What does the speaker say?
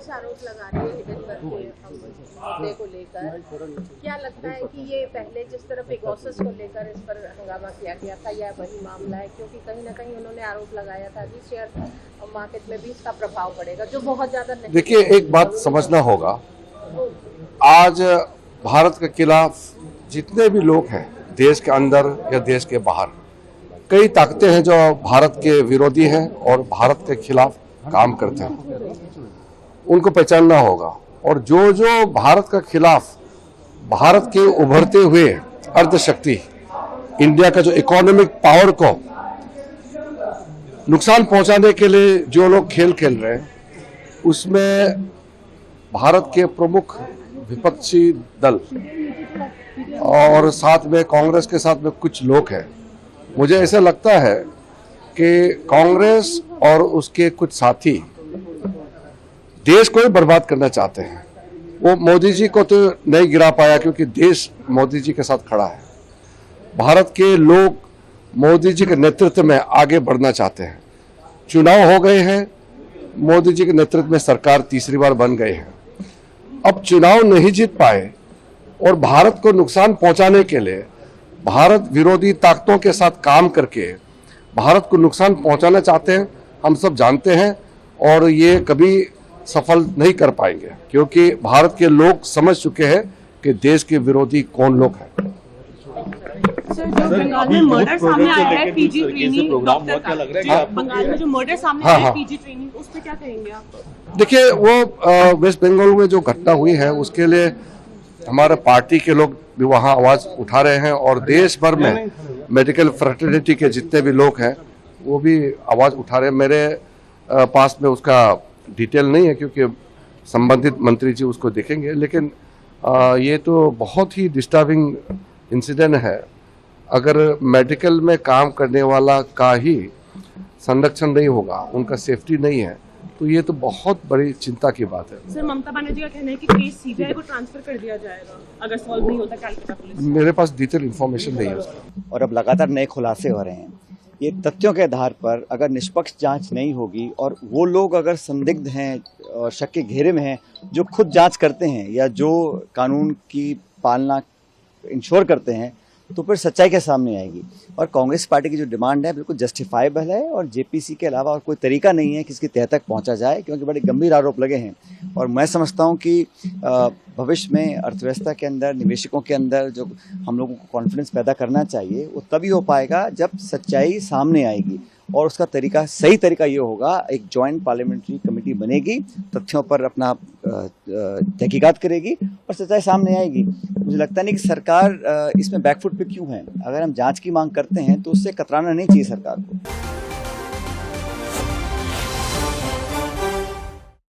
कांग्रेस आरोप लगा रही है हिडेनबर्ग के मुद्दे को लेकर, क्या लगता है कि ये पहले जिस तरह पेगासस को लेकर इस पर हंगामा किया गया था या वही मामला है? क्योंकि कहीं ना कहीं उन्होंने आरोप लगाया था कि शेयर मार्केट में भी इसका प्रभाव पड़ेगा, जो बहुत ज्यादा नहीं। देखिए, एक बात समझना होगा, आज भारत के खिलाफ जितने भी लोग हैं देश के अंदर या देश के बाहर, कई ताकतें हैं जो भारत के विरोधी हैं और भारत के खिलाफ काम करते हैं, उनको पहचानना होगा। और जो जो भारत के खिलाफ, भारत के उभरते हुए अर्धशक्ति, इंडिया का जो इकोनॉमिक पावर को नुकसान पहुंचाने के लिए जो लोग खेल खेल रहे हैं, उसमें भारत के प्रमुख विपक्षी दल और साथ में कांग्रेस के साथ में कुछ लोग हैं। मुझे ऐसा लगता है कि कांग्रेस और उसके कुछ साथी देश को ही बर्बाद करना चाहते हैं। वो मोदी जी को तो नहीं गिरा पाया क्योंकि देश मोदी जी के साथ खड़ा है। भारत के लोग मोदी जी के नेतृत्व में आगे बढ़ना चाहते हैं। चुनाव हो गए हैं, मोदी जी के नेतृत्व में सरकार तीसरी बार बन गई है। अब चुनाव नहीं जीत पाए और भारत को नुकसान पहुंचाने के लिए भारत विरोधी ताकतों के साथ काम करके भारत को नुकसान पहुंचाना चाहते हैं, हम सब जानते हैं। और ये कभी सफल नहीं कर पाएंगे क्योंकि भारत के लोग समझ चुके हैं कि देश के विरोधी कौन लोग हैं। सर, जो बंगाल में मर्डर सामने आया है, पीजी ट्रेनिंग डॉक्टर का, बंगाल में जो मर्डर सामने आया है, पीजी ट्रेनिंग, उस पे क्या कहेंगे आप? देखिए, वो वेस्ट बंगाल में जो घटना हुई है उसके लिए हमारे पार्टी के लोग भी वहाँ आवाज उठा रहे हैं और देश भर में मेडिकल फ्रेटर्निटी के जितने भी लोग हैं वो भी आवाज उठा रहे हैं। मेरे पास में उसका डिटेल नहीं है क्योंकि संबंधित मंत्री जी उसको देखेंगे, लेकिन ये तो बहुत ही डिस्टर्बिंग इंसिडेंट है। अगर मेडिकल में काम करने वाला का ही संरक्षण नहीं होगा, उनका सेफ्टी नहीं है, तो ये तो बहुत बड़ी चिंता की बात है। सर, ममता बनर्जी का कहना है कि केस सीबीआई को ट्रांसफर कर दिया जाएगा अगर सॉल्व नहीं होता कलकत्ता पुलिस। मेरे पास डिटेल इन्फॉर्मेशन नहीं है उसका। और अब लगातार नए खुलासे हो रहे हैं। ये तथ्यों के आधार पर अगर निष्पक्ष जांच नहीं होगी और वो लोग अगर संदिग्ध हैं और शक के घेरे में हैं, जो खुद जांच करते हैं या जो कानून की पालना इंश्योर करते हैं, तो फिर सच्चाई के सामने आएगी। और कांग्रेस पार्टी की जो डिमांड है बिल्कुल जस्टिफाइबल है और जेपीसी के अलावा और कोई तरीका नहीं है कि इसकी तह तक पहुंचा जाए, क्योंकि बड़े गंभीर आरोप लगे हैं। और मैं समझता हूं कि भविष्य में अर्थव्यवस्था के अंदर, निवेशकों के अंदर जो हम लोगों को कॉन्फिडेंस पैदा करना चाहिए, वो तभी हो पाएगा जब सच्चाई सामने आएगी। और उसका तरीका, सही तरीका ये होगा, एक जॉइंट पार्लियामेंट्री कमेटी बनेगी, तथ्यों पर अपना तहकीकात करेगी और सच्चाई सामने आएगी। मुझे लगता नहीं कि सरकार इसमें बैकफुट पे क्यों है। अगर हम जांच की मांग करते हैं तो उससे कतराना नहीं चाहिए सरकार को।